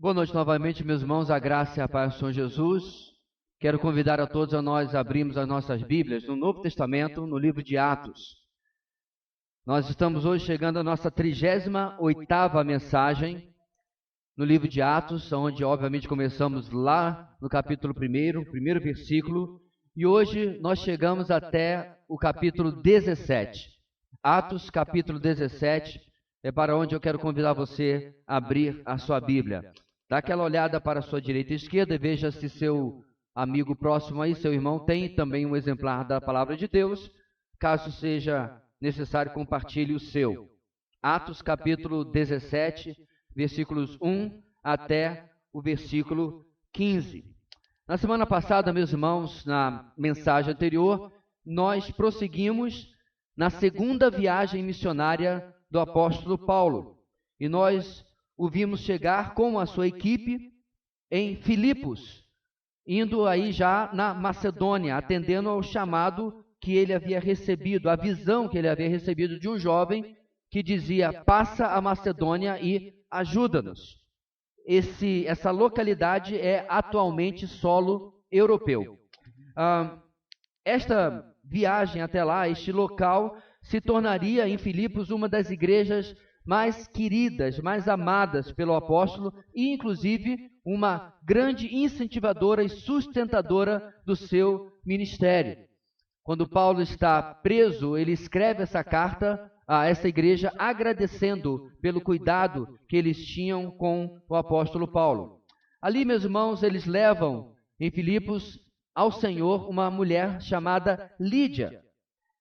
Boa noite novamente, meus irmãos, a graça e a paz do Senhor Jesus. Quero convidar a todos a nós abrirmos as nossas Bíblias no Novo Testamento, no livro de Atos. Nós estamos hoje chegando à nossa 38ª mensagem no livro de Atos, onde obviamente começamos lá no capítulo 1, primeiro versículo, e hoje nós chegamos até o capítulo 17. Atos, capítulo 17, é para onde eu quero convidar você a abrir a sua Bíblia. Dá aquela olhada para a sua direita e esquerda e veja se seu amigo próximo aí, seu irmão, tem também um exemplar da Palavra de Deus. Caso seja necessário, compartilhe o seu. Atos capítulo 17, versículos 1 até o versículo 15. Na semana passada, meus irmãos, na mensagem anterior, nós prosseguimos na segunda viagem missionária do apóstolo Paulo. E nós o vimos chegar com a sua equipe em Filipos, indo aí já na Macedônia, atendendo ao chamado que ele havia recebido, a visão que ele havia recebido de um jovem que dizia: passa a Macedônia e ajuda-nos. Essa localidade é atualmente solo europeu. Esta viagem até lá, este local, se tornaria em Filipos uma das igrejas mais queridas, mais amadas pelo apóstolo e, inclusive, uma grande incentivadora e sustentadora do seu ministério. Quando Paulo está preso, ele escreve essa carta a essa igreja agradecendo pelo cuidado que eles tinham com o apóstolo Paulo. Ali, meus irmãos, eles levam em Filipos ao Senhor uma mulher chamada Lídia.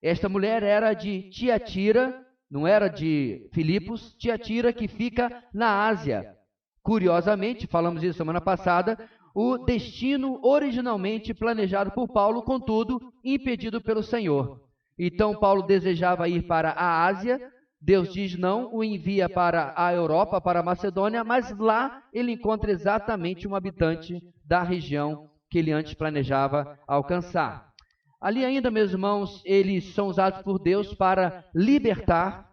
Esta mulher era de Tiatira, não era de Filipos, Tiatira, que fica na Ásia. Curiosamente, falamos isso semana passada, o destino originalmente planejado por Paulo, contudo, impedido pelo Senhor. Então, Paulo desejava ir para a Ásia, Deus diz não, o envia para a Europa, para a Macedônia, mas lá ele encontra exatamente um habitante da região que ele antes planejava alcançar. Ali ainda, meus irmãos, eles são usados por Deus para libertar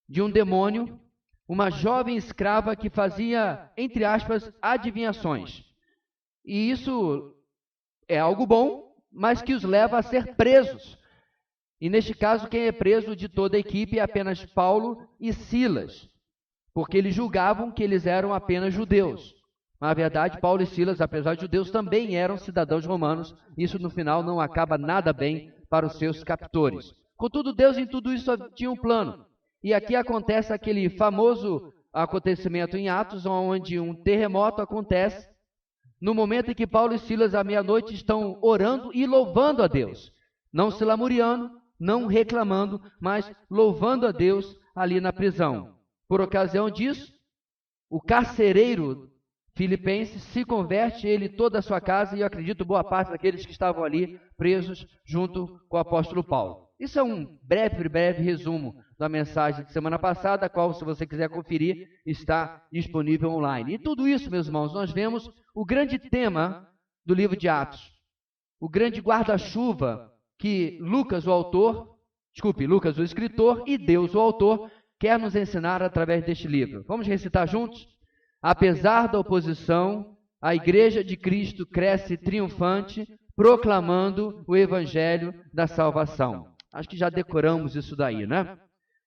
de um demônio uma jovem escrava que fazia, entre aspas, adivinhações. E isso é algo bom, mas que os leva a ser presos. E neste caso, quem é preso de toda a equipe é apenas Paulo e Silas, porque eles julgavam que eles eram apenas judeus. Na verdade, Paulo e Silas, apesar de judeus, também eram cidadãos romanos. Isso, no final, não acaba nada bem para os seus captores. Contudo, Deus em tudo isso tinha um plano. E aqui acontece aquele famoso acontecimento em Atos, onde um terremoto acontece, no momento em que Paulo e Silas, à meia-noite, estão orando e louvando a Deus. Não se lamuriando, não reclamando, mas louvando a Deus ali na prisão. Por ocasião disso, o carcereiro filipense se converte, ele e toda a sua casa, e eu acredito boa parte daqueles que estavam ali presos junto com o apóstolo Paulo. Isso é um breve resumo da mensagem de semana passada, a qual, se você quiser conferir, está disponível online. E tudo isso, meus irmãos, nós vemos o grande tema do livro de Atos, o grande guarda-chuva que Lucas, o escritor, e Deus, o autor, quer nos ensinar através deste livro. Vamos recitar juntos? Apesar da oposição, a Igreja de Cristo cresce triunfante, proclamando o Evangelho da salvação. Acho que já decoramos isso daí, né?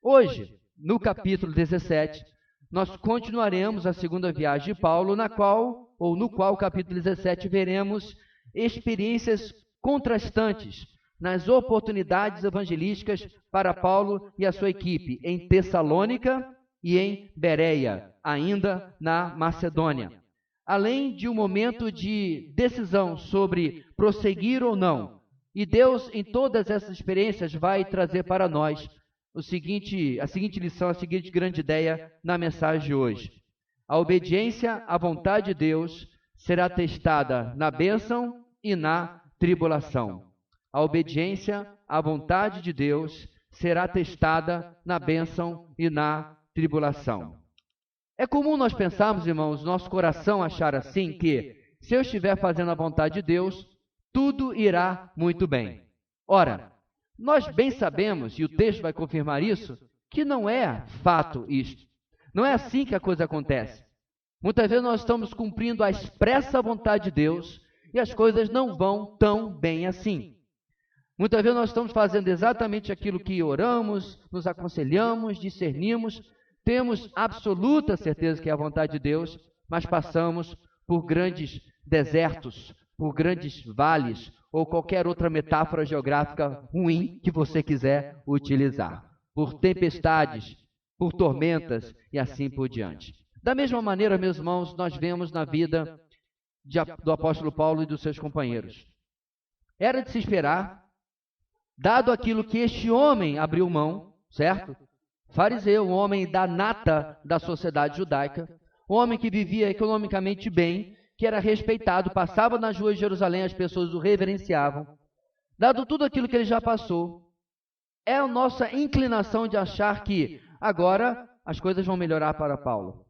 Hoje, no capítulo 17, nós continuaremos a segunda viagem de Paulo, no qual, capítulo 17, veremos experiências contrastantes nas oportunidades evangelísticas para Paulo e a sua equipe em Tessalônica e em Bereia, ainda na Macedônia. Além de um momento de decisão sobre prosseguir ou não. E Deus, em todas essas experiências, vai trazer para nós a seguinte lição, a seguinte grande ideia na mensagem de hoje. A obediência à vontade de Deus será testada na bênção e na tribulação. A obediência à vontade de Deus será testada na bênção e na tribulação. É comum nós pensarmos, irmãos, nosso coração achar assim que, se eu estiver fazendo a vontade de Deus, tudo irá muito bem. Ora, nós bem sabemos, e o texto vai confirmar isso, que não é fato isto. Não é assim que a coisa acontece. Muitas vezes nós estamos cumprindo a expressa vontade de Deus e as coisas não vão tão bem assim. Muitas vezes nós estamos fazendo exatamente aquilo que oramos, nos aconselhamos, discernimos, temos absoluta certeza que é a vontade de Deus, mas passamos por grandes desertos, por grandes vales ou qualquer outra metáfora geográfica ruim que você quiser utilizar, por tempestades, por tormentas e assim por diante. Da mesma maneira, meus irmãos, nós vemos na vida do apóstolo Paulo e dos seus companheiros. Era de se esperar, dado aquilo que este homem abriu mão, certo? Fariseu, um homem da nata da sociedade judaica, um homem que vivia economicamente bem, que era respeitado, passava nas ruas de Jerusalém, as pessoas o reverenciavam. Dado tudo aquilo que ele já passou, é a nossa inclinação de achar que agora as coisas vão melhorar para Paulo.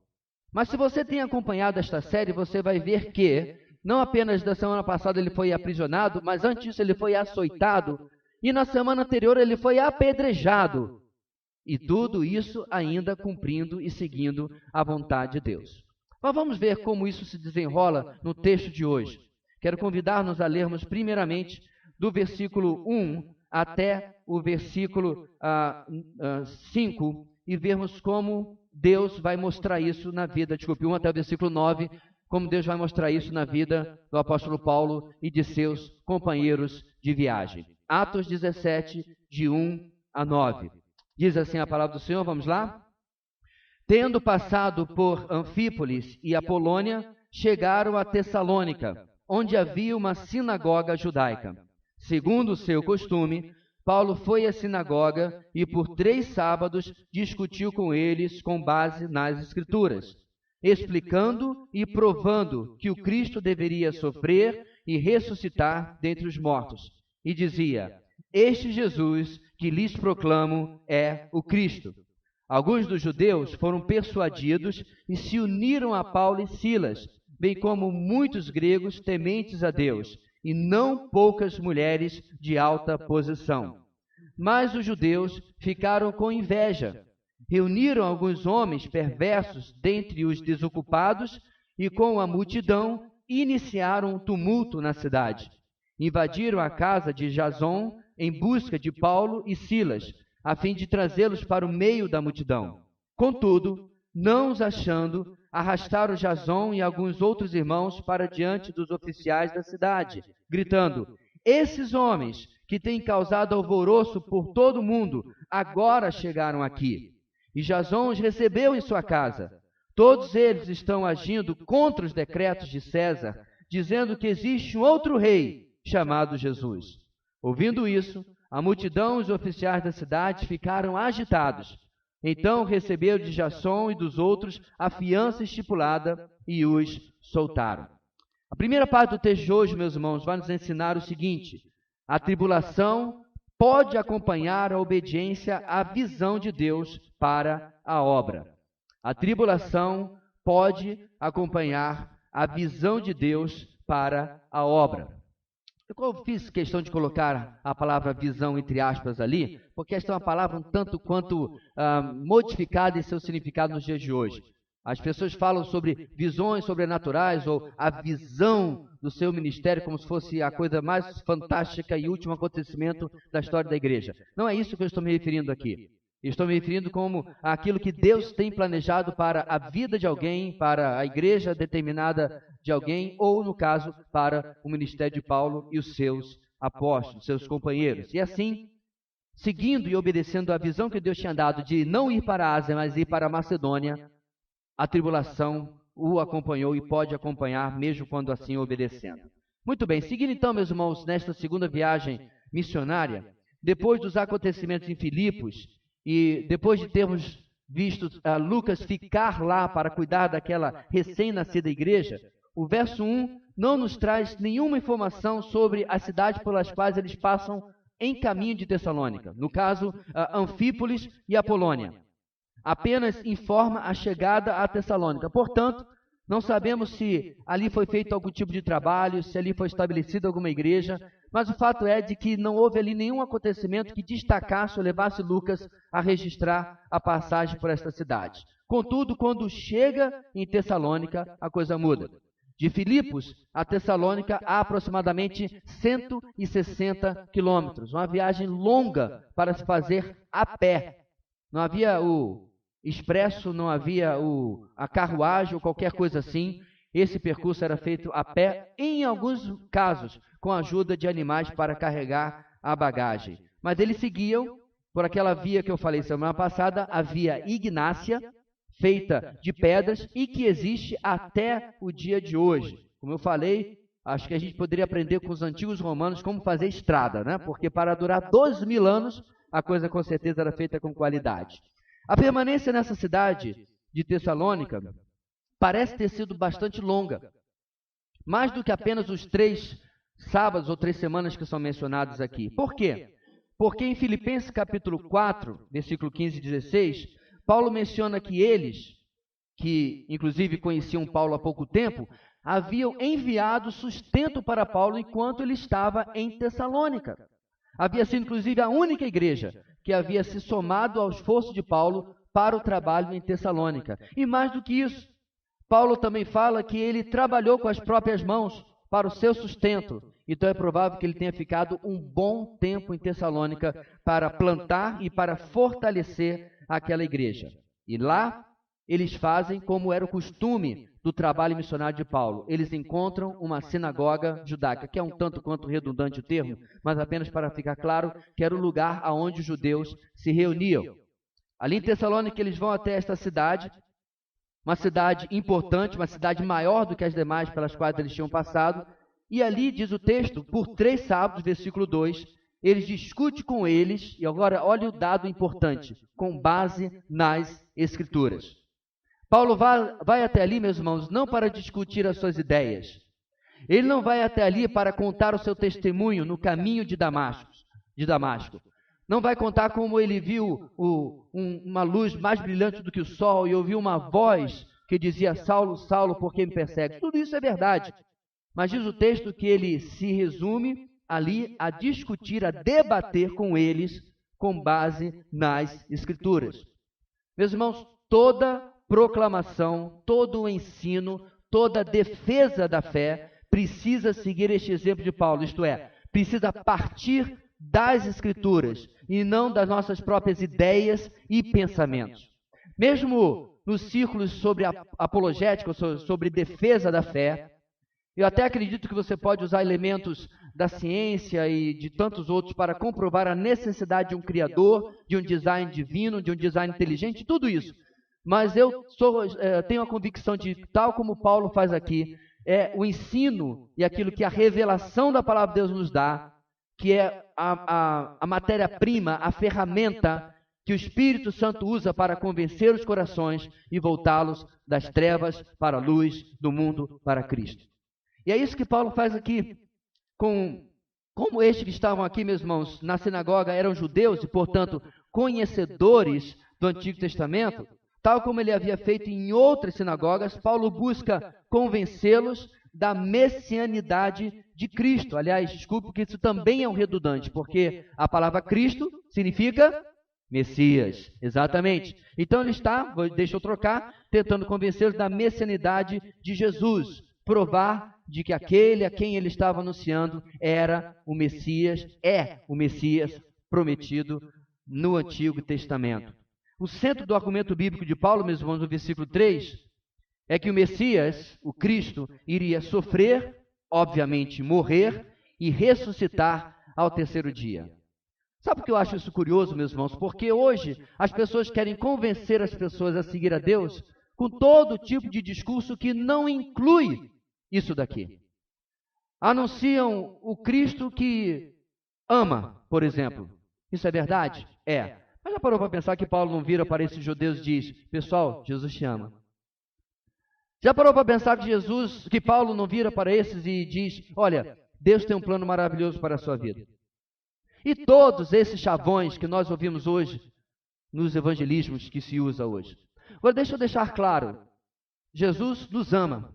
Mas se você tem acompanhado esta série, você vai ver que, não apenas da semana passada ele foi aprisionado, mas antes disso ele foi açoitado, e na semana anterior ele foi apedrejado. E tudo isso ainda cumprindo e seguindo a vontade de Deus. Mas vamos ver como isso se desenrola no texto de hoje. Quero convidar-nos a lermos primeiramente do versículo 1 até o versículo 5 e vermos como Deus vai mostrar isso na vida, 1 até o versículo 9, como Deus vai mostrar isso na vida do apóstolo Paulo e de seus companheiros de viagem. Atos 17, de 1 a 9. Diz assim a palavra do Senhor, vamos lá? Tendo passado por Anfípolis e Apolônia, chegaram a Tessalônica, onde havia uma sinagoga judaica. Segundo o seu costume, Paulo foi à sinagoga e por 3 sábados discutiu com eles com base nas Escrituras, explicando e provando que o Cristo deveria sofrer e ressuscitar dentre os mortos. E dizia: este Jesus que lhes proclamo é o Cristo. Alguns dos judeus foram persuadidos e se uniram a Paulo e Silas, bem como muitos gregos tementes a Deus, e não poucas mulheres de alta posição. Mas os judeus ficaram com inveja, reuniram alguns homens perversos dentre os desocupados e com a multidão iniciaram um tumulto na cidade. Invadiram a casa de Jason em busca de Paulo e Silas, a fim de trazê-los para o meio da multidão. Contudo, não os achando, arrastaram Jason e alguns outros irmãos para diante dos oficiais da cidade, gritando: esses homens que têm causado alvoroço por todo o mundo, agora chegaram aqui. E Jason os recebeu em sua casa. Todos eles estão agindo contra os decretos de César, dizendo que existe um outro rei, chamado Jesus. Ouvindo isso, a multidão e os oficiais da cidade ficaram agitados. Então receberam de Jason e dos outros a fiança estipulada e os soltaram. A primeira parte do texto de hoje, meus irmãos, vai nos ensinar o seguinte: a tribulação pode acompanhar a obediência à visão de Deus para a obra. A tribulação pode acompanhar a visão de Deus para a obra. Eu fiz questão de colocar a palavra visão entre aspas ali, porque esta é uma palavra um tanto quanto modificada em seu significado nos dias de hoje. As pessoas falam sobre visões sobrenaturais ou a visão do seu ministério como se fosse a coisa mais fantástica e último acontecimento da história da igreja. Não é isso que eu estou me referindo aqui. Estou me referindo como aquilo que Deus tem planejado para a vida de alguém, para a igreja determinada de alguém, ou, no caso, para o ministério de Paulo e os seus apóstolos, seus companheiros. E assim, seguindo e obedecendo a visão que Deus tinha dado de não ir para a Ásia, mas ir para a Macedônia, a tribulação o acompanhou e pode acompanhar, mesmo quando assim obedecendo. Muito bem, seguindo então, meus irmãos, nesta segunda viagem missionária, depois dos acontecimentos em Filipos, e depois de termos visto Lucas ficar lá para cuidar daquela recém-nascida igreja, o verso 1 não nos traz nenhuma informação sobre as cidades pelas quais eles passam em caminho de Tessalônica, no caso, Anfípolis e Apolônia. Apenas informa a chegada a Tessalônica. Portanto, não sabemos se ali foi feito algum tipo de trabalho, se ali foi estabelecida alguma igreja, mas o fato é de que não houve ali nenhum acontecimento que destacasse ou levasse Lucas a registrar a passagem por esta cidade. Contudo, quando chega em Tessalônica, a coisa muda. De Filipos a Tessalônica há aproximadamente 160 quilômetros, uma viagem longa para se fazer a pé. Não havia o expresso, não havia a carruagem ou qualquer coisa assim. Esse percurso era feito a pé, em alguns casos, com a ajuda de animais para carregar a bagagem. Mas eles seguiam por aquela via que eu falei semana passada, a via Ignácia, feita de pedras e que existe até o dia de hoje. Como eu falei, acho que a gente poderia aprender com os antigos romanos como fazer estrada, né? Porque para durar 12.000 anos, a coisa com certeza era feita com qualidade. A permanência nessa cidade de Tessalônica parece ter sido bastante longa, mais do que apenas os 3 sábados ou 3 semanas que são mencionados aqui. Por quê? Porque em Filipenses capítulo 4, versículo 15 e 16, Paulo menciona que eles, que inclusive conheciam Paulo há pouco tempo, haviam enviado sustento para Paulo enquanto ele estava em Tessalônica. Havia sido inclusive a única igreja que havia se somado ao esforço de Paulo para o trabalho em Tessalônica. E mais do que isso, Paulo também fala que ele trabalhou com as próprias mãos para o seu sustento. Então é provável que ele tenha ficado um bom tempo em Tessalônica para plantar e para fortalecer aquela igreja. E lá eles fazem como era o costume do trabalho missionário de Paulo. Eles encontram uma sinagoga judaica, que é um tanto quanto redundante o termo, mas apenas para ficar claro que era o lugar aonde os judeus se reuniam. Ali em Tessalônica eles vão até esta cidade, uma cidade importante, uma cidade maior do que as demais pelas quais eles tinham passado, e ali, diz o texto, por 3 sábados, versículo 2, eles discutem com eles, e agora olha o dado importante, com base nas Escrituras. Paulo vai até ali, meus irmãos, não para discutir as suas ideias. Ele não vai até ali para contar o seu testemunho no caminho de Damasco. Não vai contar como ele viu uma luz mais brilhante do que o sol e ouviu uma voz que dizia: Saulo, Saulo, por que me persegues? Tudo isso é verdade. Mas diz o texto que ele se resume ali a discutir, a debater com eles com base nas Escrituras. Meus irmãos, toda proclamação, todo o ensino, toda defesa da fé precisa seguir este exemplo de Paulo, isto é, precisa partir das Escrituras e não das nossas próprias ideias e pensamentos. Mesmo nos círculos sobre apologética, sobre defesa da fé, eu até acredito que você pode usar elementos da ciência e de tantos outros para comprovar a necessidade de um criador, de um design divino, de um design inteligente, tudo isso. Mas eu tenho a convicção de, tal como Paulo faz aqui, o ensino e aquilo que a revelação da palavra de Deus nos dá, que é a matéria-prima, a ferramenta que o Espírito Santo usa para convencer os corações e voltá-los das trevas para a luz, do mundo para Cristo. E é isso que Paulo faz aqui, como estes que estavam aqui, meus irmãos, na sinagoga eram judeus e, portanto, conhecedores do Antigo Testamento, tal como ele havia feito em outras sinagogas, Paulo busca convencê-los da messianidade de Cristo. Aliás, desculpe que isso também é um redundante, porque a palavra Cristo significa Messias, exatamente. Então ele está, deixa eu trocar, tentando convencê-los da messianidade de Jesus, provar de que aquele a quem ele estava anunciando era o Messias, é o Messias prometido no Antigo Testamento. O centro do argumento bíblico de Paulo, meus irmãos, no versículo 3, é que o Messias, o Cristo, iria sofrer, obviamente morrer e ressuscitar ao 3º dia. Sabe por que eu acho isso curioso, meus irmãos? Porque hoje as pessoas querem convencer as pessoas a seguir a Deus com todo tipo de discurso que não inclui isso daqui. Anunciam o Cristo que ama, por exemplo. Isso é verdade? É. Mas já parou para pensar que Paulo não vira para esses judeus e diz: pessoal, Jesus te ama? Já parou para pensar que Paulo não vira para esses e diz: olha, Deus tem um plano maravilhoso para a sua vida? E todos esses chavões que nós ouvimos hoje nos evangelismos que se usa hoje. Agora deixa eu deixar claro, Jesus nos ama.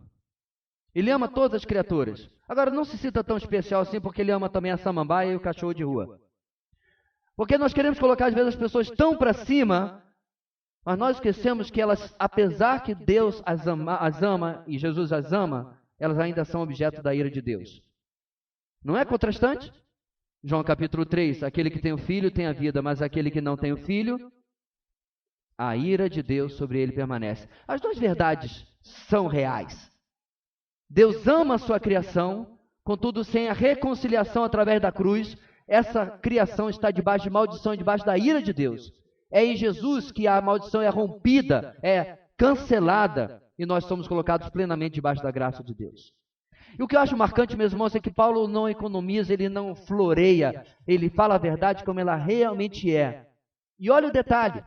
Ele ama todas as criaturas. Agora não se cita tão especial assim porque ele ama também a samambaia e o cachorro de rua. Porque nós queremos colocar às vezes as pessoas tão para cima Mas nós esquecemos que elas, apesar que Deus as ama e Jesus as ama, elas ainda são objeto da ira de Deus. Não é contrastante? João capítulo 3, aquele que tem o filho tem a vida, mas aquele que não tem o filho, a ira de Deus sobre ele permanece. As duas verdades são reais. Deus ama a sua criação, contudo, sem a reconciliação através da cruz, essa criação está debaixo de maldição e debaixo da ira de Deus. É em Jesus que a maldição é rompida, é cancelada, e nós somos colocados plenamente debaixo da graça de Deus. E o que eu acho marcante, meus irmãos, é que Paulo não economiza, ele não floreia, ele fala a verdade como ela realmente é. E olha o detalhe,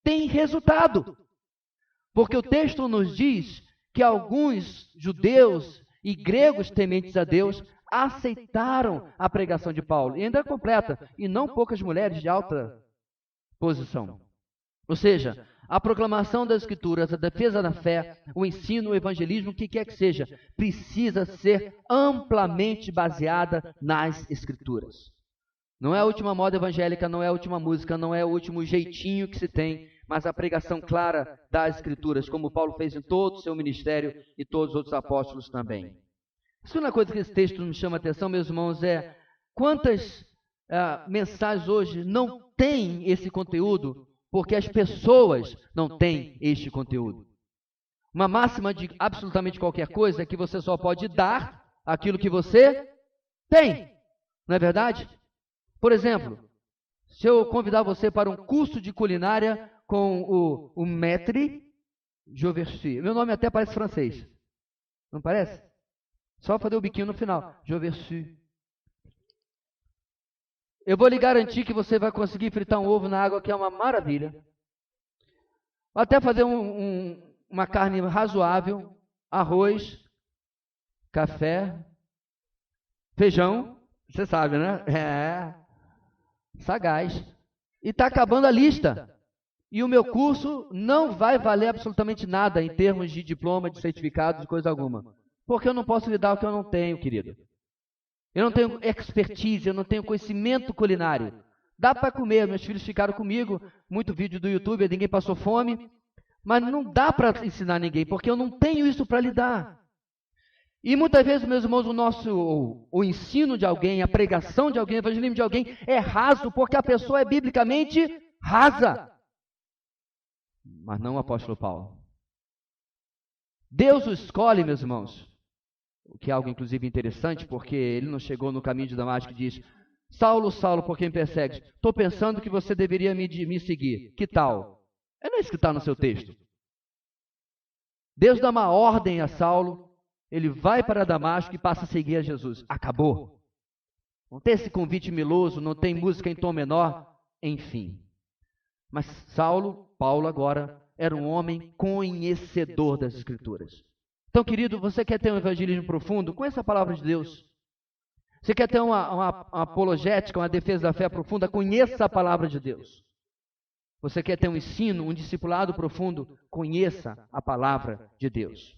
tem resultado. Porque o texto nos diz que alguns judeus e gregos tementes a Deus aceitaram a pregação de Paulo. E ainda completa, e não poucas mulheres de alta posição. Ou seja, a proclamação das Escrituras, a defesa da fé, o ensino, o evangelismo, o que quer que seja, precisa ser amplamente baseada nas Escrituras. Não é a última moda evangélica, não é a última música, não é o último jeitinho que se tem, mas a pregação clara das Escrituras, como Paulo fez em todo o seu ministério e todos os outros apóstolos também. A segunda coisa que esse texto me chama a atenção, meus irmãos, é quantas mensagens hoje não têm esse conteúdo, porque as pessoas não têm este conteúdo. Uma máxima de absolutamente qualquer coisa é que você só pode dar aquilo que você tem. Não é verdade? Por exemplo, se eu convidar você para um curso de culinária com o Maître Joversi. Meu nome até parece francês. Não parece? Só fazer o biquinho no final. Joversi. Eu vou lhe garantir que você vai conseguir fritar um ovo na água, que é uma maravilha. Até fazer uma carne razoável, arroz, café, feijão, você sabe, né? Sagaz. E está acabando a lista. E o meu curso não vai valer absolutamente nada em termos de diploma, de certificado, de coisa alguma. Porque eu não posso lhe dar o que eu não tenho, querido. Eu não tenho expertise, eu não tenho conhecimento culinário. Dá para comer, meus filhos ficaram comigo, muito vídeo do YouTube, ninguém passou fome, mas não dá para ensinar ninguém, porque eu não tenho isso para lhe dar. E muitas vezes, meus irmãos, o ensino de alguém, a pregação de alguém, o evangelismo de alguém é raso, porque a pessoa é biblicamente rasa. Mas não o apóstolo Paulo. Deus o escolhe, meus irmãos. O que é algo, inclusive, interessante, porque ele não chegou no caminho de Damasco e diz: Saulo, Saulo, por quem persegues? Estou pensando que você deveria me seguir. Que tal? É não isso que está no seu texto. Deus dá uma ordem a Saulo, ele vai para Damasco e passa a seguir a Jesus. Acabou. Não tem esse convite meloso, não tem música em tom menor, enfim. Mas Paulo agora, era um homem conhecedor das Escrituras. Então, querido, você quer ter um evangelismo profundo? Conheça a palavra de Deus. Você quer ter uma apologética, uma defesa da fé profunda? Conheça a palavra de Deus. Você quer ter um ensino, um discipulado profundo? Conheça a palavra de Deus.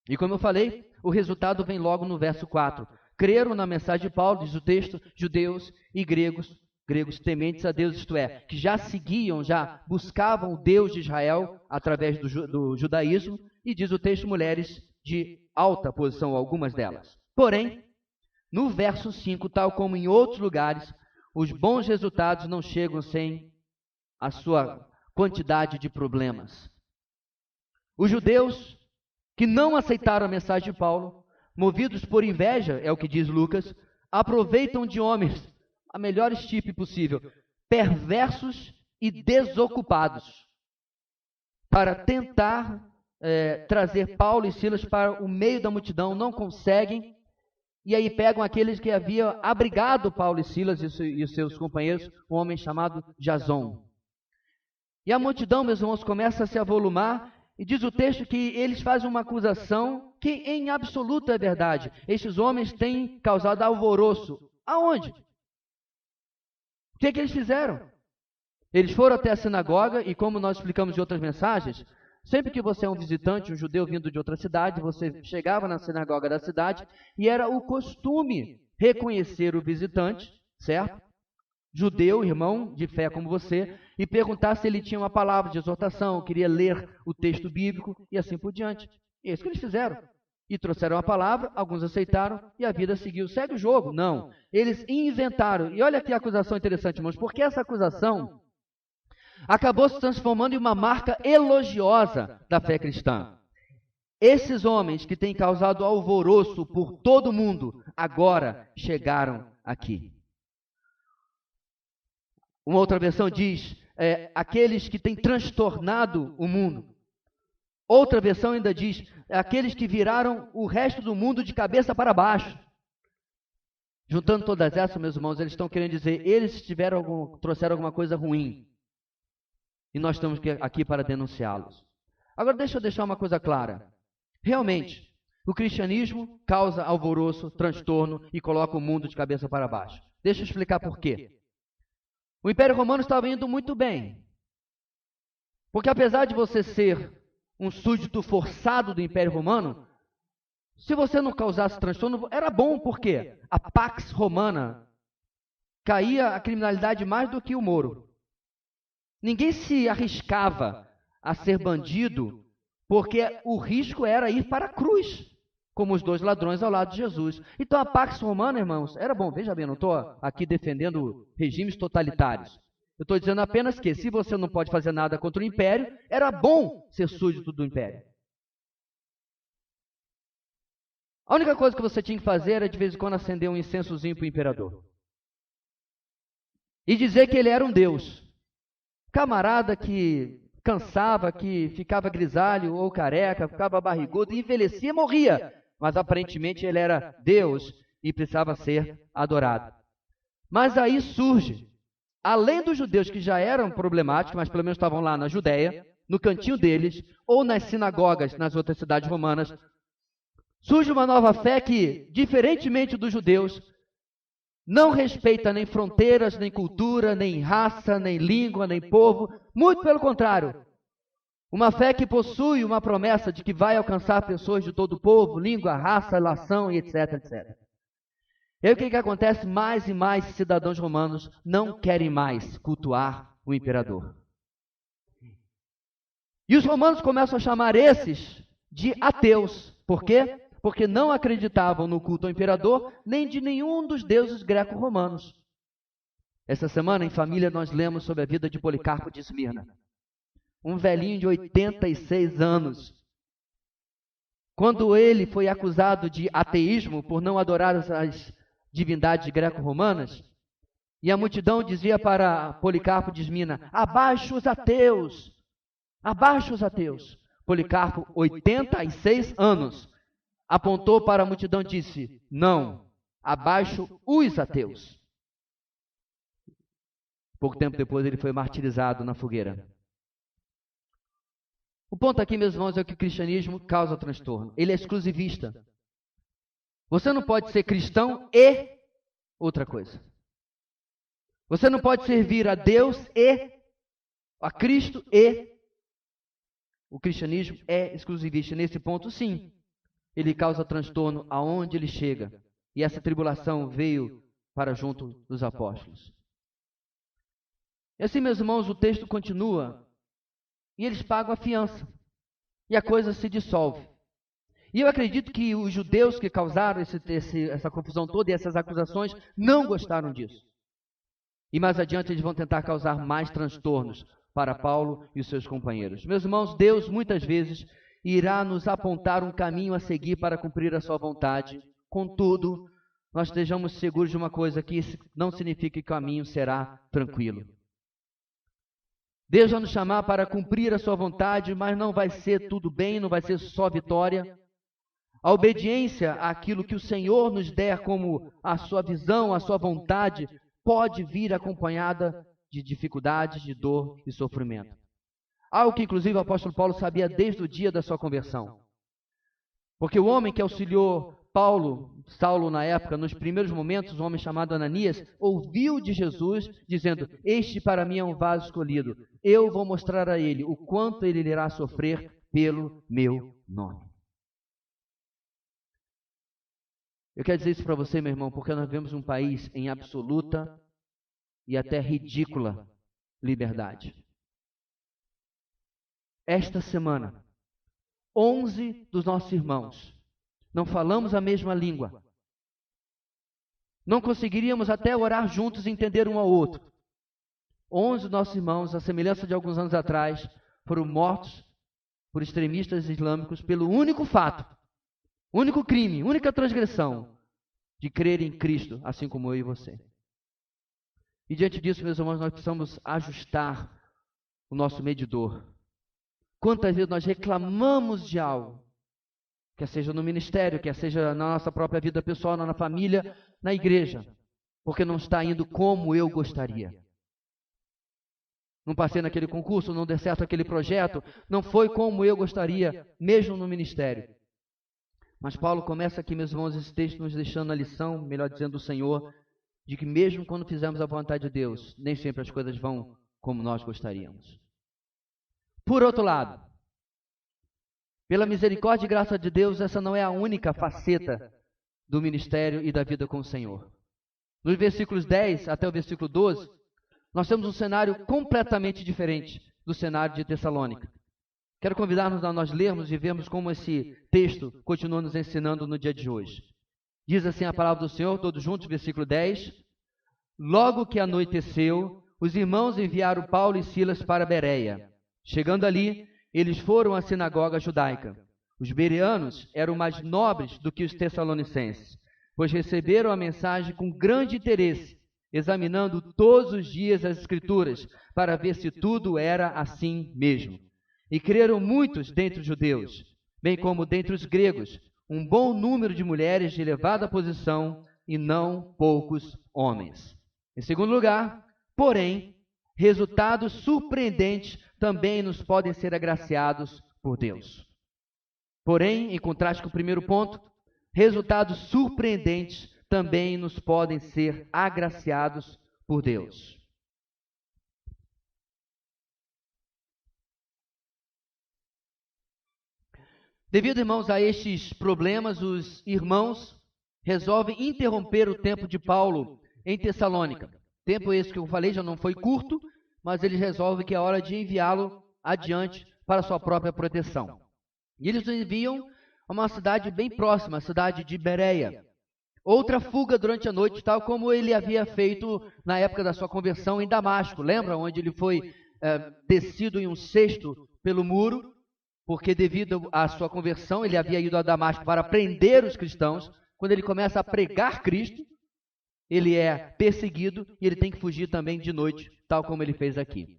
E como eu falei, o resultado vem logo no verso 4. Creram na mensagem de Paulo, diz o texto, judeus e gregos tementes a Deus, isto é, que já seguiam, já buscavam o Deus de Israel através do judaísmo, e diz o texto, mulheres de alta posição, algumas delas. Porém, no verso 5, tal como em outros lugares, os bons resultados não chegam sem a sua quantidade de problemas. Os judeus que não aceitaram a mensagem de Paulo, movidos por inveja, é o que diz Lucas, aproveitam de homens a melhor estipe possível, perversos e desocupados, para tentar trazer Paulo e Silas para o meio da multidão. Não conseguem, e aí pegam aqueles que haviam abrigado Paulo e Silas e os seus companheiros, um homem chamado Jason. E a multidão, meus irmãos, começa a se avolumar, e diz o texto que eles fazem uma acusação que em absoluto é verdade. Estes homens têm causado alvoroço. Aonde? O que eles fizeram? Eles foram até a sinagoga, e como nós explicamos em outras mensagens, sempre que você é um visitante, um judeu vindo de outra cidade, você chegava na sinagoga da cidade, e era o costume reconhecer o visitante, certo? judeu, irmão de fé como você, e perguntar se ele tinha uma palavra de exortação, queria ler o texto bíblico e assim por diante. E é isso que eles fizeram. E trouxeram a palavra, alguns aceitaram e a vida seguiu. Segue o jogo? Não. Eles inventaram. E olha aqui a acusação interessante, irmãos, porque essa acusação acabou se transformando em uma marca elogiosa da fé cristã. Esses homens que têm causado alvoroço por todo mundo, agora chegaram aqui. Uma outra versão diz, aqueles que têm transtornado o mundo. Outra versão ainda diz, aqueles que viraram o resto do mundo de cabeça para baixo. Juntando todas essas, meus irmãos, eles estão querendo dizer, eles trouxeram alguma coisa ruim. E nós estamos aqui para denunciá-los. Agora deixa eu deixar uma coisa clara. Realmente, o cristianismo causa alvoroço, transtorno e coloca o mundo de cabeça para baixo. Deixa eu explicar por quê. O Império Romano estava indo muito bem. Porque apesar de você ser um súdito forçado do Império Romano, se você não causasse transtorno, era bom, porque a Pax Romana caía a criminalidade mais do que o Moro. Ninguém se arriscava a ser bandido, porque o risco era ir para a cruz, como os dois ladrões ao lado de Jesus. Então a Pax Romana, irmãos, era bom. Veja bem, não estou aqui defendendo regimes totalitários. Eu estou dizendo apenas que, se você não pode fazer nada contra o Império, era bom ser súdito do Império. A única coisa que você tinha que fazer era, de vez em quando, acender um incensozinho para o imperador. E dizer que ele era um deus. Camarada que cansava, que ficava grisalho ou careca, ficava barrigudo, envelhecia e morria. Mas aparentemente ele era Deus e precisava ser adorado. Mas aí surge, além dos judeus que já eram problemáticos, mas pelo menos estavam lá na Judéia, no cantinho deles, ou nas sinagogas nas outras cidades romanas, surge uma nova fé que, diferentemente dos judeus, não respeita nem fronteiras, nem cultura, nem raça, nem língua, nem povo. Muito pelo contrário. Uma fé que possui uma promessa de que vai alcançar pessoas de todo o povo, língua, raça, nação e etc, etc. E aí o que acontece? Mais e mais cidadãos romanos não querem mais cultuar o imperador. E os romanos começam a chamar esses de ateus. Por quê? Porque não acreditavam no culto ao imperador, nem de nenhum dos deuses greco-romanos. Essa semana, em família, nós lemos sobre a vida de Policarpo de Esmirna. Um velhinho de 86 anos. Quando ele foi acusado de ateísmo por não adorar as divindades greco-romanas, e a multidão dizia para Policarpo de Esmirna, abaixo os ateus, abaixo os ateus. Policarpo, 86 anos, apontou para a multidão e disse, não, abaixo os ateus. Pouco tempo depois ele foi martirizado na fogueira. O ponto aqui, meus irmãos, é que o cristianismo causa transtorno. Ele é exclusivista. Você não pode ser cristão e outra coisa. Você não pode servir a Deus e a Cristo e... O cristianismo é exclusivista. Nesse ponto, sim. Ele causa transtorno aonde ele chega. E essa tribulação veio para junto dos apóstolos. E assim, meus irmãos, o texto continua. E eles pagam a fiança. E a coisa se dissolve. E eu acredito que os judeus que causaram essa confusão toda e essas acusações não gostaram disso. E mais adiante eles vão tentar causar mais transtornos para Paulo e os seus companheiros. Meus irmãos, Deus muitas vezes irá nos apontar um caminho a seguir para cumprir a sua vontade. Contudo, nós estejamos seguros de uma coisa, que isso não significa que o caminho será tranquilo. Deus vai nos chamar para cumprir a sua vontade, mas não vai ser tudo bem, não vai ser só vitória. A obediência àquilo que o Senhor nos der como a sua visão, a sua vontade, pode vir acompanhada de dificuldades, de dor e sofrimento. Algo que, inclusive, o apóstolo Paulo sabia desde o dia da sua conversão. Porque o homem que auxiliou Saulo na época, nos primeiros momentos, um homem chamado Ananias, ouviu de Jesus, dizendo, este para mim é um vaso escolhido. Eu vou mostrar a ele o quanto ele irá sofrer pelo meu nome. Eu quero dizer isso para você, meu irmão, porque nós vivemos um país em absoluta e até ridícula liberdade. Esta semana, 11 dos nossos irmãos não falamos a mesma língua. Não conseguiríamos até orar juntos e entender um ao outro. 11 dos nossos irmãos, à semelhança de alguns anos atrás, foram mortos por extremistas islâmicos pelo único fato, único crime, única transgressão de crer em Cristo, assim como eu e você. E diante disso, meus irmãos, nós precisamos ajustar o nosso medidor. Quantas vezes nós reclamamos de algo, quer seja no ministério, quer seja na nossa própria vida pessoal, na família, na igreja, porque não está indo como eu gostaria. Não passei naquele concurso, não deu certo aquele projeto, não foi como eu gostaria, mesmo no ministério. Mas Paulo começa aqui, meus irmãos, esse texto nos deixando a lição, melhor dizendo, do Senhor, de que mesmo quando fizermos a vontade de Deus, nem sempre as coisas vão como nós gostaríamos. Por outro lado, pela misericórdia e graça de Deus, essa não é a única faceta do ministério e da vida com o Senhor. Nos versículos 10 até o versículo 12, nós temos um cenário completamente diferente do cenário de Tessalônica. Quero convidar-nos a nós lermos e vermos como esse texto continua nos ensinando no dia de hoje. Diz assim a palavra do Senhor, todos juntos, versículo 10. Logo que anoiteceu, os irmãos enviaram Paulo e Silas para Bereia. Chegando ali, eles foram à sinagoga judaica. Os bereanos eram mais nobres do que os tessalonicenses, pois receberam a mensagem com grande interesse, examinando todos os dias as Escrituras, para ver se tudo era assim mesmo. E creram muitos dentre os judeus, bem como dentre os gregos, um bom número de mulheres de elevada posição e não poucos homens. Em segundo lugar, porém, resultados surpreendentes também nos podem ser agraciados por Deus. Porém, em contraste com o primeiro ponto, resultados surpreendentes também nos podem ser agraciados por Deus. Devido, irmãos, a estes problemas, os irmãos resolvem interromper o tempo de Paulo em Tessalônica. Tempo esse que eu falei já não foi curto, mas eles resolvem que é hora de enviá-lo adiante para sua própria proteção. E eles o enviam a uma cidade bem próxima, a cidade de Bereia. Outra fuga durante a noite, tal como ele havia feito na época da sua conversão em Damasco. Lembra onde ele foi descido em um cesto pelo muro? Porque devido à sua conversão, ele havia ido a Damasco para prender os cristãos. Quando ele começa a pregar Cristo, ele é perseguido e ele tem que fugir também de noite, tal como ele fez aqui.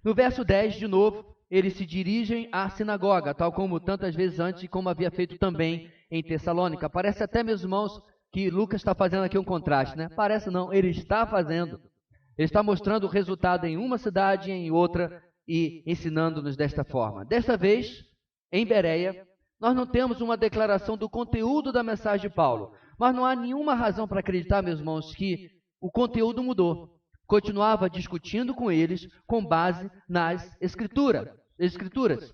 No verso 10, de novo, eles se dirigem à sinagoga, tal como tantas vezes antes e como havia feito também em Tessalônica. Parece até, meus irmãos, que Lucas está fazendo aqui um contraste, né? Parece não, ele está fazendo. Ele está mostrando o resultado em uma cidade e em outra e ensinando-nos desta forma. Desta vez, em Bereia, nós não temos uma declaração do conteúdo da mensagem de Paulo, mas não há nenhuma razão para acreditar, meus irmãos, que o conteúdo mudou. Continuava discutindo com eles com base nas Escrituras.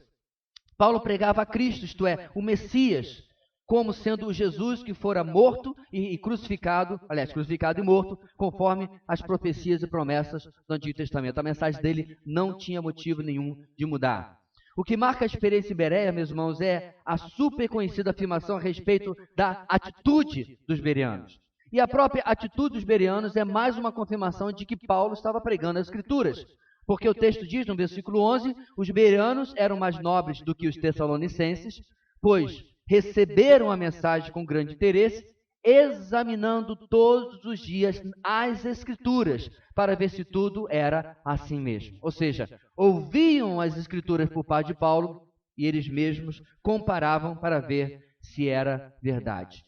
Paulo pregava a Cristo, isto é, o Messias, como sendo o Jesus que fora morto e crucificado, aliás, crucificado e morto, conforme as profecias e promessas do Antigo Testamento. A mensagem dele não tinha motivo nenhum de mudar. O que marca a experiência em Bereia, meus irmãos, é a super conhecida afirmação a respeito da atitude dos bereanos. E a própria atitude dos bereanos é mais uma confirmação de que Paulo estava pregando as Escrituras. Porque o texto diz, no versículo 11, os bereanos eram mais nobres do que os tessalonicenses, pois receberam a mensagem com grande interesse, examinando todos os dias as Escrituras, para ver se tudo era assim mesmo. Ou seja, ouviam as Escrituras por parte de Paulo e eles mesmos comparavam para ver se era verdade.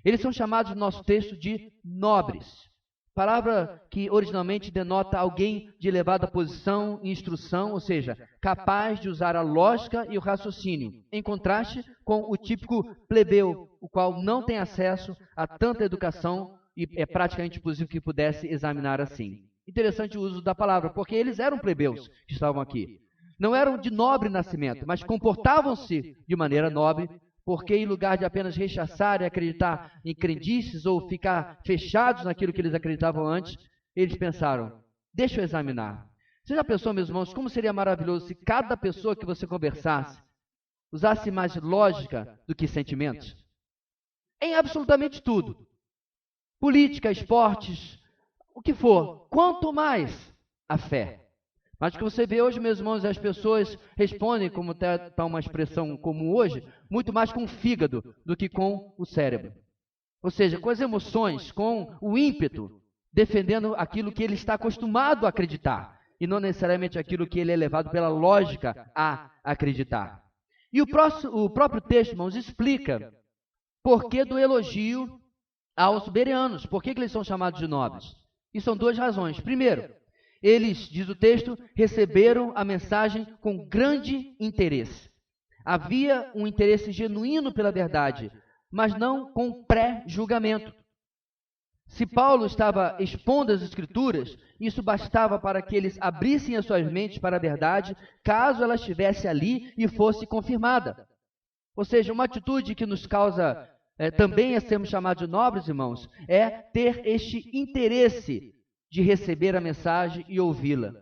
Eles são chamados no nosso texto de nobres, palavra que originalmente denota alguém de elevada posição e instrução, ou seja, capaz de usar a lógica e o raciocínio, em contraste com o típico plebeu, o qual não tem acesso a tanta educação e é praticamente impossível que pudesse examinar assim. Interessante o uso da palavra, porque eles eram plebeus que estavam aqui. Não eram de nobre nascimento, mas comportavam-se de maneira nobre, porque em lugar de apenas rechaçar e acreditar em crendices ou ficar fechados naquilo que eles acreditavam antes, eles pensaram, Deixa eu examinar. Você já pensou, meus irmãos, como seria maravilhoso se cada pessoa que você conversasse usasse mais lógica do que sentimentos? Em absolutamente tudo. Política, esportes, o que for. Quanto mais a fé. Mas o que você vê hoje, meus irmãos, as pessoas respondem, como está uma expressão comum hoje, muito mais com o fígado do que com o cérebro. Ou seja, com as emoções, com o ímpeto, defendendo aquilo que ele está acostumado a acreditar, e não necessariamente aquilo que ele é levado pela lógica a acreditar. E o próprio texto, irmãos, explica por que do elogio aos bereanos, por que eles são chamados de nobres. E são duas razões. Primeiro, eles, diz o texto, receberam a mensagem com grande interesse. Havia um interesse genuíno pela verdade, mas não com pré-julgamento. Se Paulo estava expondo as Escrituras, isso bastava para que eles abrissem as suas mentes para a verdade, caso ela estivesse ali e fosse confirmada. Ou seja, uma atitude que nos causa também a sermos chamados de nobres, irmãos, é ter este interesse de receber a mensagem e ouvi-la,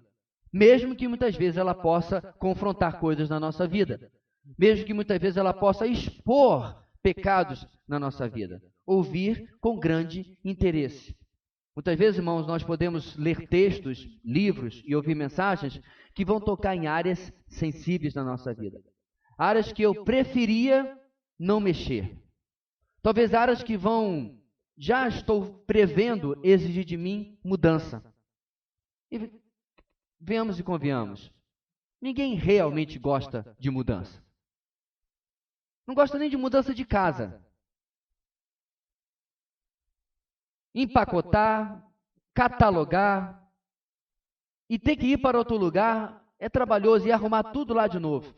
mesmo que muitas vezes ela possa confrontar coisas na nossa vida, mesmo que muitas vezes ela possa expor pecados na nossa vida. Ouvir com grande interesse. Muitas vezes, irmãos, nós podemos ler textos, livros e ouvir mensagens que vão tocar em áreas sensíveis na nossa vida. Áreas que eu preferia não mexer. Talvez áreas que já estou prevendo exigir de mim mudança. E venhamos e convenhamos, ninguém realmente gosta de mudança. Não gosta nem de mudança de casa. Empacotar, catalogar e ter que ir para outro lugar é trabalhoso e arrumar tudo lá de novo.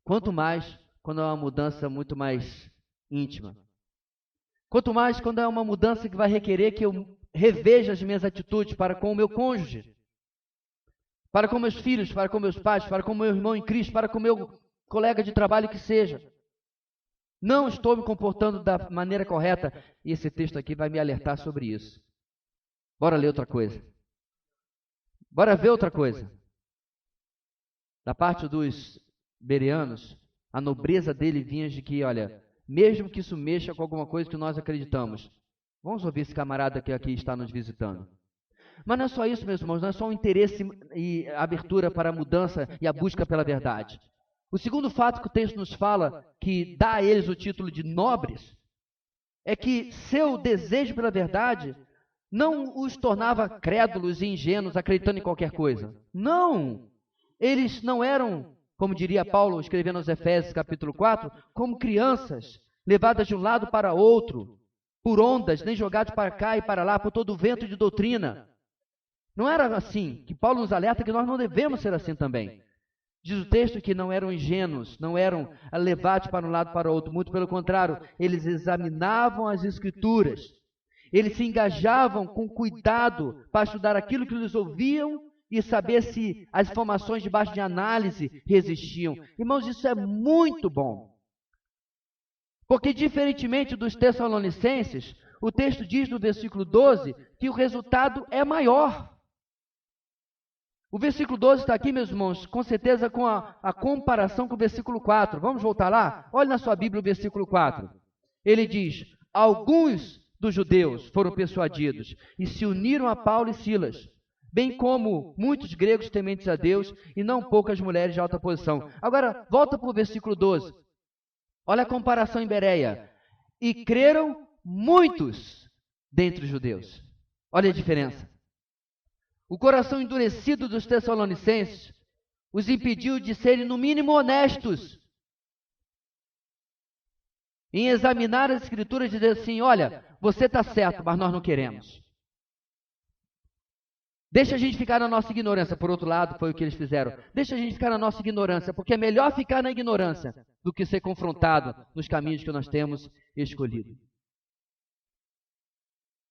Quanto mais quando é uma mudança muito mais íntima. Quanto mais quando é uma mudança que vai requerer que eu reveja as minhas atitudes para com o meu cônjuge, para com meus filhos, para com meus pais, para com meu irmão em Cristo, para com meu colega de trabalho que seja. Não estou me comportando da maneira correta. E esse texto aqui vai me alertar sobre isso. Bora ler outra coisa. Bora ver outra coisa. Da parte dos bereanos, a nobreza dele vinha de que, olha, mesmo que isso mexa com alguma coisa que nós acreditamos, vamos ouvir esse camarada que aqui está nos visitando. Mas não é só isso, meus irmãos, não é só um interesse e abertura para a mudança e a busca pela verdade. O segundo fato que o texto nos fala, que dá a eles o título de nobres, é que seu desejo pela verdade não os tornava crédulos e ingênuos, acreditando em qualquer coisa. Não! Eles não eram, como diria Paulo, escrevendo aos Efésios, capítulo 4, como crianças, levadas de um lado para outro, por ondas, nem jogados para cá e para lá, por todo o vento de doutrina. Não era assim, que Paulo nos alerta que nós não devemos ser assim também. Diz o texto que não eram ingênuos, não eram levados para um lado e para o outro. Muito pelo contrário, eles examinavam as Escrituras. Eles se engajavam com cuidado para estudar aquilo que eles ouviam e saber se as informações debaixo de análise resistiam. Irmãos, isso é muito bom. Porque, diferentemente dos Tessalonicenses, o texto diz no versículo 12 que o resultado é maior. O versículo 12 está aqui, meus irmãos, com certeza com a comparação com o versículo 4. Vamos voltar lá? Olhe na sua Bíblia o versículo 4. Ele diz: alguns dos judeus foram persuadidos e se uniram a Paulo e Silas, bem como muitos gregos tementes a Deus e não poucas mulheres de alta posição. Agora, volta para o versículo 12. Olha a comparação em Bereia. E creram muitos dentre os judeus. Olha a diferença. O coração endurecido dos Tessalonicenses os impediu de serem, no mínimo, honestos em examinar as Escrituras e dizer assim: olha, você está certo, mas nós não queremos. Deixa a gente ficar na nossa ignorância. Por outro lado, foi o que eles fizeram. Deixa a gente ficar na nossa ignorância, porque é melhor ficar na ignorância do que ser confrontado nos caminhos que nós temos escolhido.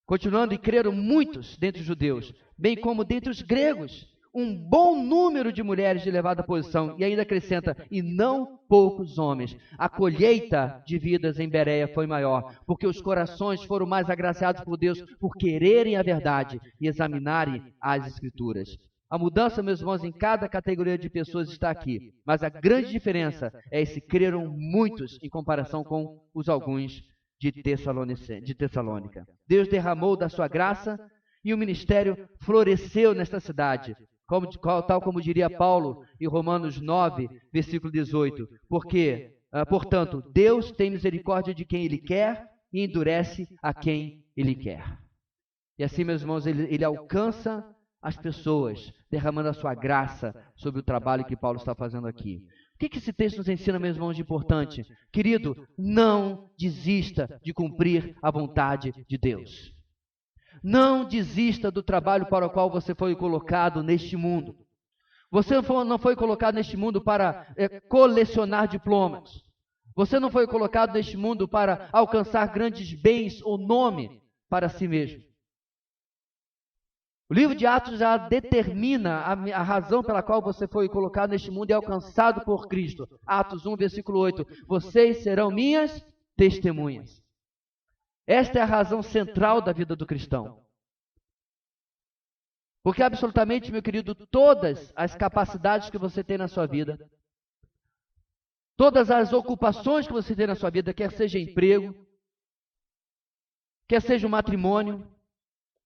Continuando, e creram muitos dentre os judeus, bem como dentre os gregos. um bom número de mulheres de elevada posição, e ainda acrescenta, e não poucos homens. A colheita de vidas em Bereia foi maior, porque os corações foram mais agraciados por Deus por quererem a verdade e examinarem as Escrituras. A mudança, meus irmãos, em cada categoria de pessoas está aqui, mas a grande diferença é se creram muitos em comparação com os alguns de Tessalônica. Deus derramou da sua graça e o ministério floresceu nesta cidade, tal como diria Paulo em Romanos 9, versículo 18. Portanto, Deus tem misericórdia de quem Ele quer e endurece a quem Ele quer. E assim, meus irmãos, ele alcança as pessoas, derramando a sua graça sobre o trabalho que Paulo está fazendo aqui. O que esse texto nos ensina, meus irmãos, de importante? Querido, não desista de cumprir a vontade de Deus. Não desista do trabalho para o qual você foi colocado neste mundo. Você não foi colocado neste mundo para colecionar diplomas. Você não foi colocado neste mundo para alcançar grandes bens ou nome para si mesmo. O livro de Atos já determina a razão pela qual você foi colocado neste mundo e alcançado por Cristo. Atos 1, versículo 8. Vocês serão minhas testemunhas. Esta é a razão central da vida do cristão. Porque absolutamente, meu querido, todas as capacidades que você tem na sua vida, todas as ocupações que você tem na sua vida, quer seja emprego, quer seja um matrimônio,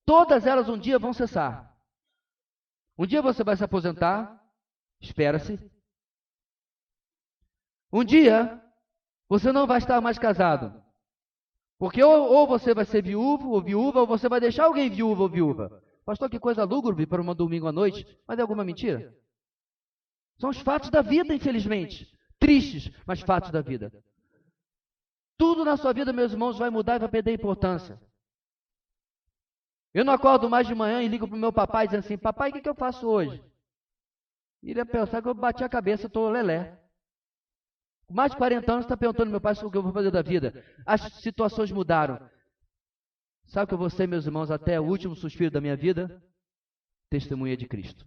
todas elas um dia vão cessar. Um dia você vai se aposentar, espera-se. Um dia você não vai estar mais casado. Porque ou você vai ser viúvo ou viúva, ou você vai deixar alguém viúvo ou viúva. Pastor, que coisa lúgubre para um domingo à noite, mas é alguma mentira? São os fatos da vida, infelizmente. Tristes, mas fatos da vida. Tudo na sua vida, meus irmãos, vai mudar e vai perder importância. Eu não acordo mais de manhã e ligo para o meu papai dizendo assim, papai, o que eu faço hoje? Ele ia pensar que eu bati a cabeça, estou lelé. Com mais de 40 anos, está perguntando ao meu pai sobre o que eu vou fazer da vida. As situações mudaram. Sabe o que eu vou ser, meus irmãos, até o último suspiro da minha vida? Testemunha de Cristo.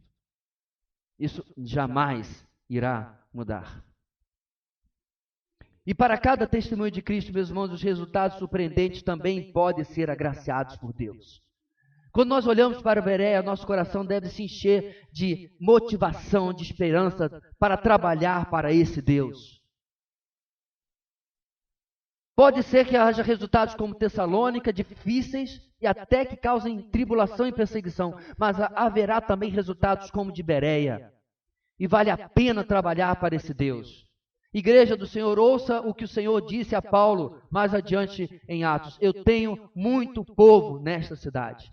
Isso jamais irá mudar. E para cada testemunho de Cristo, meus irmãos, os resultados surpreendentes também podem ser agraciados por Deus. Quando nós olhamos para Bereia, nosso coração deve se encher de motivação, de esperança para trabalhar para esse Deus. Pode ser que haja resultados como Tessalônica, difíceis e até que causem tribulação e perseguição, mas haverá também resultados como de Bereia. E vale a pena trabalhar para esse Deus. Igreja do Senhor, ouça o que o Senhor disse a Paulo mais adiante em Atos. Eu tenho muito povo nesta cidade.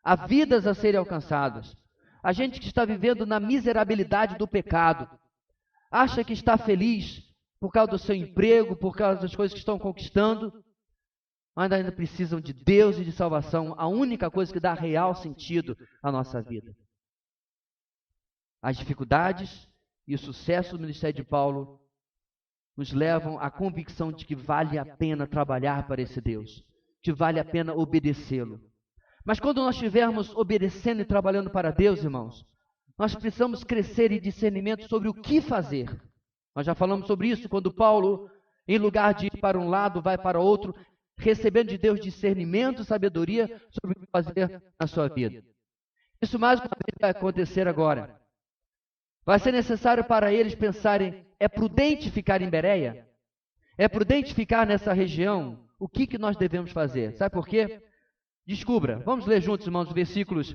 Há vidas a serem alcançadas. A gente que está vivendo na miserabilidade do pecado, acha que está feliz por causa do seu emprego, por causa das coisas que estão conquistando, mas ainda precisam de Deus e de salvação, a única coisa que dá real sentido à nossa vida. As dificuldades e o sucesso do ministério de Paulo nos levam à convicção de que vale a pena trabalhar para esse Deus, que vale a pena obedecê-lo. Mas quando nós estivermos obedecendo e trabalhando para Deus, irmãos, nós precisamos crescer em discernimento sobre o que fazer. Nós já falamos sobre isso quando Paulo, em lugar de ir para um lado, vai para outro, recebendo de Deus discernimento e sabedoria sobre o que fazer na sua vida. Isso mais uma vez vai acontecer agora. Vai ser necessário para eles pensarem, é prudente ficar em Bereia? É prudente ficar nessa região? O que nós devemos fazer? Sabe por quê? Descubra. Vamos ler juntos, irmãos, os versículos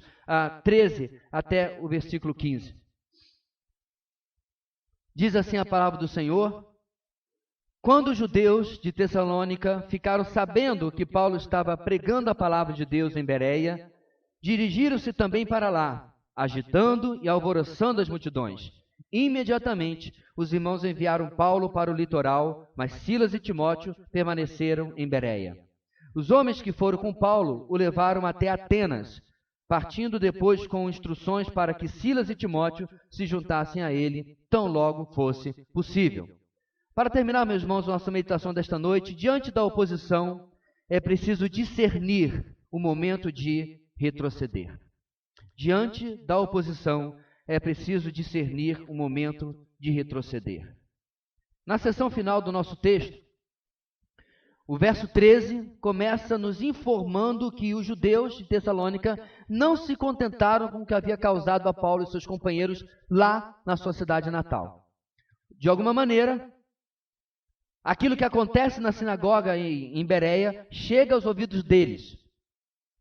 13 até o versículo 15. Diz assim a palavra do Senhor: quando os judeus de Tessalônica ficaram sabendo que Paulo estava pregando a palavra de Deus em Bereia, dirigiram-se também para lá, agitando e alvoroçando as multidões. Imediatamente, os irmãos enviaram Paulo para o litoral, mas Silas e Timóteo permaneceram em Bereia. Os homens que foram com Paulo o levaram até Atenas, partindo depois com instruções para que Silas e Timóteo se juntassem a ele, tão logo fosse possível. Para terminar, meus irmãos, nossa meditação desta noite, diante da oposição, é preciso discernir o momento de retroceder. diante da oposição, é preciso discernir o momento de retroceder. Na seção final do nosso texto, o verso 13 começa nos informando que os judeus de Tessalônica não se contentaram com o que havia causado a Paulo e seus companheiros lá na sua cidade natal. De alguma maneira, aquilo que acontece na sinagoga em Bereia chega aos ouvidos deles.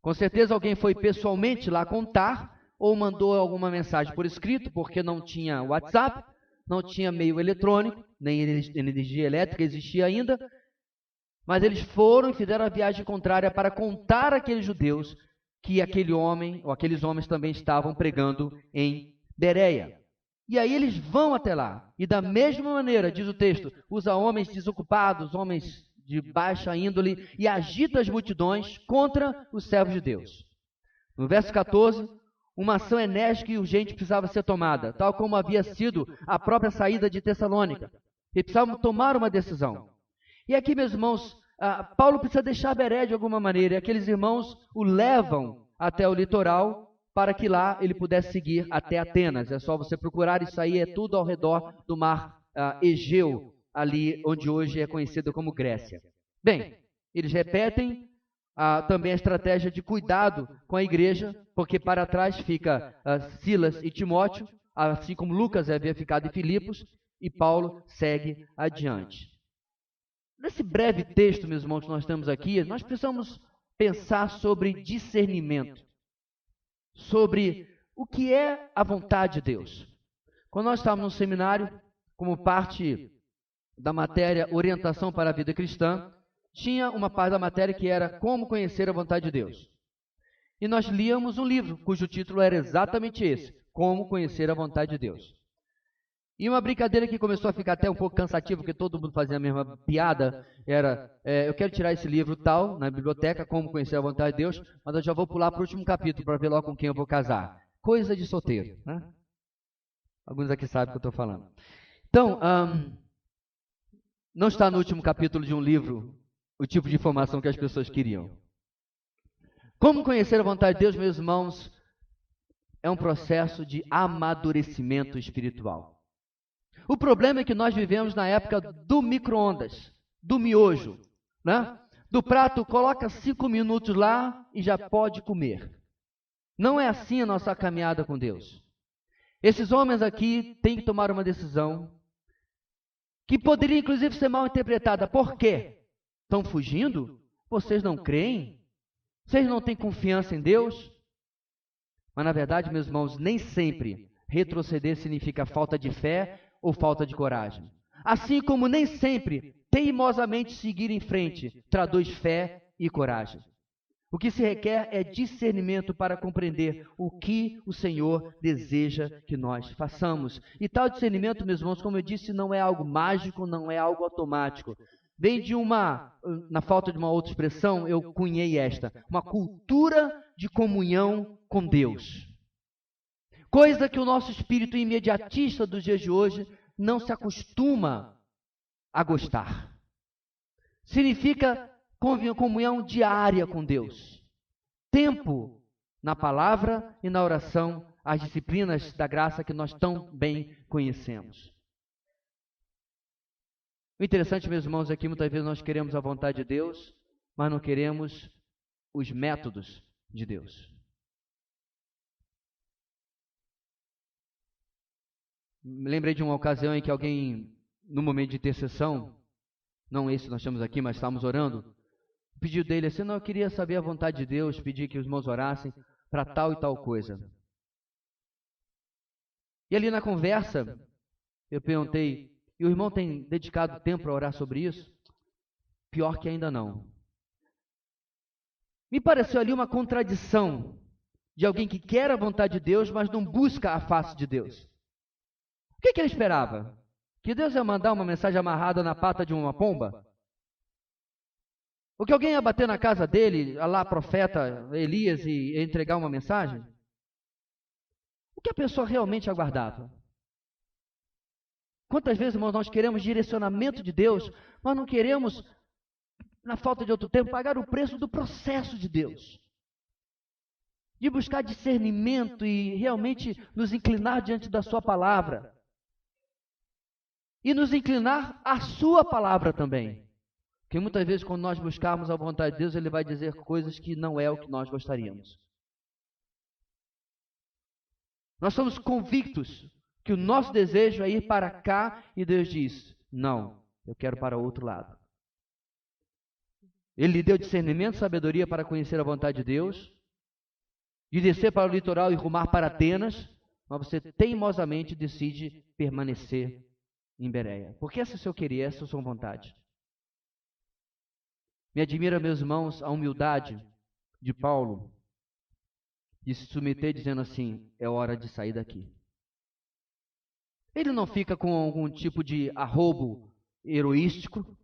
Com certeza alguém foi pessoalmente lá contar ou mandou alguma mensagem por escrito, porque não tinha WhatsApp, não tinha meio eletrônico, nem energia elétrica existia ainda. Mas eles foram e fizeram a viagem contrária para contar àqueles judeus que aquele homem, ou aqueles homens também estavam pregando em Bereia. E aí eles vão até lá. E da mesma maneira, diz o texto, usa homens desocupados, homens de baixa índole, e agita as multidões contra os servos de Deus. No verso 14, uma ação enérgica e urgente precisava ser tomada, tal como havia sido a própria saída de Tessalônica. Eles precisavam tomar uma decisão. E aqui, meus irmãos, Paulo precisa deixar Bereia de alguma maneira, e aqueles irmãos o levam até o litoral para que lá ele pudesse seguir até Atenas. É só você procurar, isso aí é tudo ao redor do mar Egeu, ali onde hoje é conhecido como Grécia. Bem, eles repetem também a estratégia de cuidado com a igreja, porque para trás fica Silas e Timóteo, assim como Lucas havia ficado em Filipos, e Paulo segue adiante. Nesse breve texto, meus irmãos, que nós temos aqui, nós precisamos pensar sobre discernimento, sobre o que é a vontade de Deus. Quando nós estávamos no seminário, como parte da matéria Orientação para a Vida Cristã, tinha uma parte da matéria que era Como Conhecer a Vontade de Deus. E nós líamos um livro, cujo título era exatamente esse, Como Conhecer a Vontade de Deus. E uma brincadeira que começou a ficar até um pouco cansativa, porque todo mundo fazia a mesma piada, era, eu quero tirar esse livro tal, na biblioteca, Como Conhecer a Vontade de Deus, mas eu já vou pular para o último capítulo, para ver logo com quem eu vou casar. Coisa de solteiro, né? Alguns aqui sabem o que eu estou falando. Então, não está no último capítulo de um livro o tipo de informação que as pessoas queriam. Como conhecer a vontade de Deus, meus irmãos, é um processo de amadurecimento espiritual. O problema é que nós vivemos na época do micro-ondas, do miojo, né? Do prato, coloca 5 minutos lá e já pode comer. Não é assim a nossa caminhada com Deus. Esses homens aqui têm que tomar uma decisão que poderia inclusive ser mal interpretada. Por quê? Estão fugindo? Vocês não creem? Vocês não têm confiança em Deus? Mas na verdade, meus irmãos, nem sempre retroceder significa falta de fé ou falta de coragem. Assim como nem sempre teimosamente seguir em frente traduz fé e coragem. O que se requer é discernimento para compreender o que o Senhor deseja que nós façamos. E tal discernimento, meus irmãos, como eu disse, não é algo mágico, não é algo automático. Vem de na falta de uma outra expressão, eu cunhei esta, uma cultura de comunhão com Deus. Coisa que o nosso espírito imediatista dos dias de hoje não se acostuma a gostar. Significa comunhão diária com Deus. Tempo na palavra e na oração, as disciplinas da graça que nós tão bem conhecemos. O interessante, meus irmãos, é que muitas vezes nós queremos a vontade de Deus, mas não queremos os métodos de Deus. Me lembrei de uma ocasião em que alguém, no momento de intercessão, não esse nós estamos aqui, mas estávamos orando, pediu dele assim, não, eu queria saber a vontade de Deus, pedi que os irmãos orassem para tal e tal coisa. E ali na conversa, eu perguntei, e o irmão tem dedicado tempo para orar sobre isso? Pior que ainda não. Me pareceu ali uma contradição de alguém que quer a vontade de Deus, mas não busca a face de Deus. O que ele esperava? Que Deus ia mandar uma mensagem amarrada na pata de uma pomba? Ou que alguém ia bater na casa dele, lá profeta Elias, e entregar uma mensagem? O que a pessoa realmente aguardava? Quantas vezes, irmãos, nós queremos direcionamento de Deus, mas não queremos, na falta de outro tempo, pagar o preço do processo de Deus. de buscar discernimento e realmente nos inclinar diante da sua palavra. E nos inclinar à sua palavra também. Porque muitas vezes quando nós buscarmos a vontade de Deus, Ele vai dizer coisas que não é o que nós gostaríamos. Nós somos convictos que o nosso desejo é ir para cá e Deus diz, não, eu quero para o outro lado. Ele lhe deu discernimento e sabedoria para conhecer a vontade de Deus, de descer para o litoral e rumar para Atenas, mas você teimosamente decide permanecer em Bereia. Porque esse é o seu querer, essa é a sua vontade. Me admira, meus irmãos, a humildade de Paulo de se submeter dizendo assim, é hora de sair daqui. Ele não fica com algum tipo de arrobo heroístico,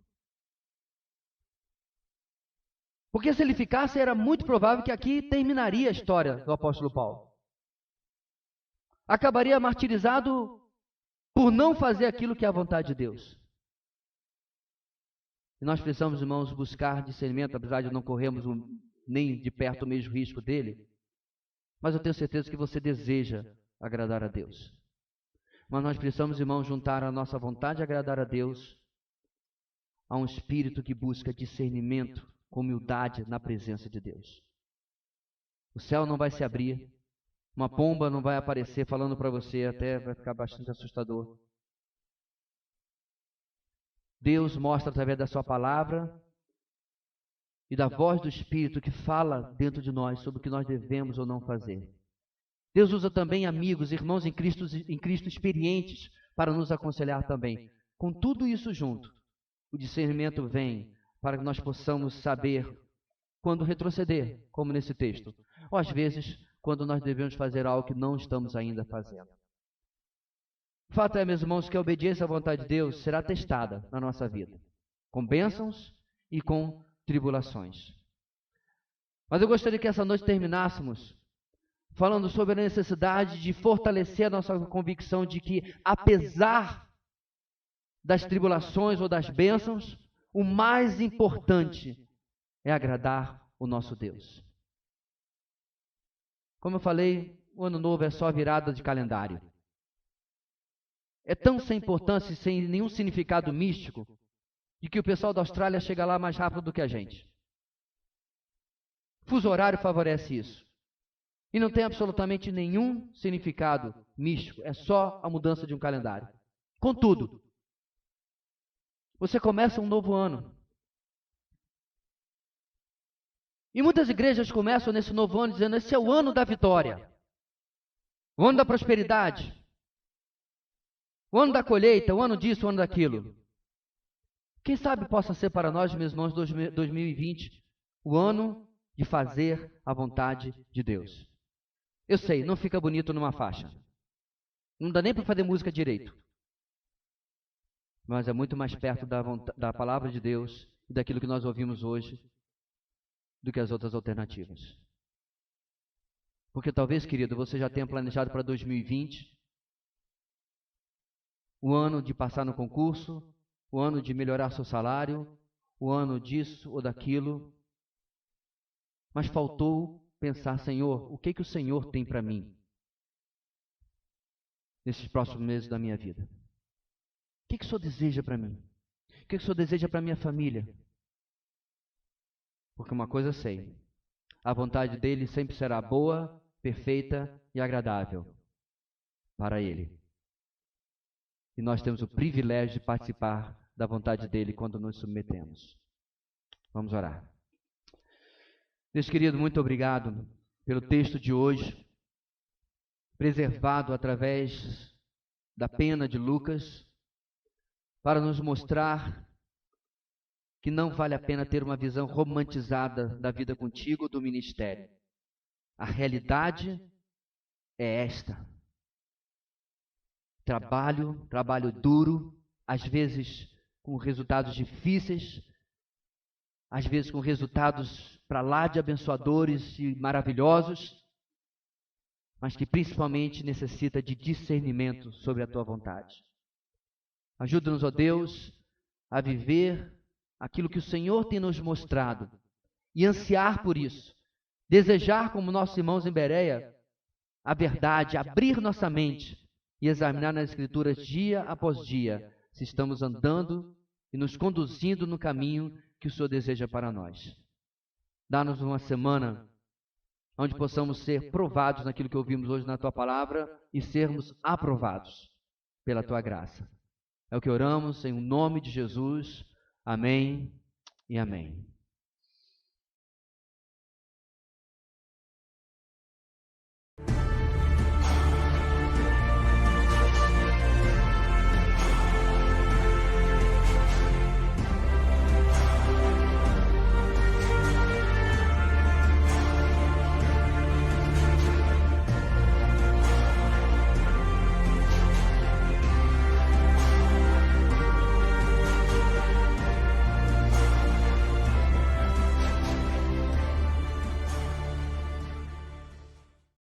porque se ele ficasse, era muito provável que aqui terminaria a história do apóstolo Paulo. Acabaria martirizado por não fazer aquilo que é a vontade de Deus. E nós precisamos, irmãos, buscar discernimento, apesar de não corrermos nem de perto o mesmo risco dele. Mas eu tenho certeza que você deseja agradar a Deus. Mas nós precisamos, irmãos, juntar a nossa vontade de agradar a Deus a um espírito que busca discernimento com humildade na presença de Deus. O céu não vai se abrir, uma pomba não vai aparecer falando para você, até vai ficar bastante assustador. Deus mostra através da sua palavra e da voz do Espírito que fala dentro de nós sobre o que nós devemos ou não fazer. Deus usa também amigos, irmãos em Cristo experientes para nos aconselhar também. Com tudo isso junto, o discernimento vem para que nós possamos saber quando retroceder, como nesse texto, ou às vezes quando nós devemos fazer algo que não estamos ainda fazendo. O fato é, meus irmãos, que a obediência à vontade de Deus será testada na nossa vida, com bênçãos e com tribulações. Mas eu gostaria que essa noite terminássemos falando sobre a necessidade de fortalecer a nossa convicção de que, apesar das tribulações ou das bênçãos, o mais importante é agradar o nosso Deus. Como eu falei, o ano novo é só a virada de calendário. É tão sem importância e sem nenhum significado místico de que o pessoal da Austrália chega lá mais rápido do que a gente. Fuso horário favorece isso. E não tem absolutamente nenhum significado místico, é só a mudança de um calendário. Contudo, você começa um novo ano. E muitas igrejas começam nesse novo ano dizendo, esse é o ano da vitória, o ano da prosperidade, o ano da colheita, o ano disso, o ano daquilo. Quem sabe possa ser para nós, meus irmãos, 2020, o ano de fazer a vontade de Deus. Eu sei, não fica bonito numa faixa. Não dá nem para fazer música direito. Mas é muito mais perto da palavra de Deus e daquilo que nós ouvimos hoje do que as outras alternativas. Porque talvez, querido, você já tenha planejado para 2020 o ano de passar no concurso, o ano de melhorar seu salário, o ano disso ou daquilo. Mas faltou pensar, Senhor, o que o Senhor tem para mim nesses próximos meses da minha vida? O que o Senhor deseja para mim? O que o Senhor deseja para minha família? Porque uma coisa eu sei, a vontade dele sempre será boa, perfeita e agradável para ele. E nós temos o privilégio de participar da vontade dele quando nos submetemos. Vamos orar. Deus querido, muito obrigado pelo texto de hoje, preservado através da pena de Lucas, para nos mostrar que não vale a pena ter uma visão romantizada da vida contigo ou do ministério. A realidade é esta. Trabalho duro, às vezes com resultados difíceis, às vezes com resultados para lá de abençoadores e maravilhosos, mas que principalmente necessita de discernimento sobre a tua vontade. Ajuda-nos, ó Deus, a viver aquilo que o Senhor tem nos mostrado e ansiar por isso, desejar, como nossos irmãos em Bereia, a verdade, abrir nossa mente e examinar nas Escrituras dia após dia, se estamos andando e nos conduzindo no caminho que o Senhor deseja para nós. Dá-nos uma semana onde possamos ser provados naquilo que ouvimos hoje na Tua Palavra e sermos aprovados pela Tua graça. É o que oramos em nome de Jesus. Amém e amém.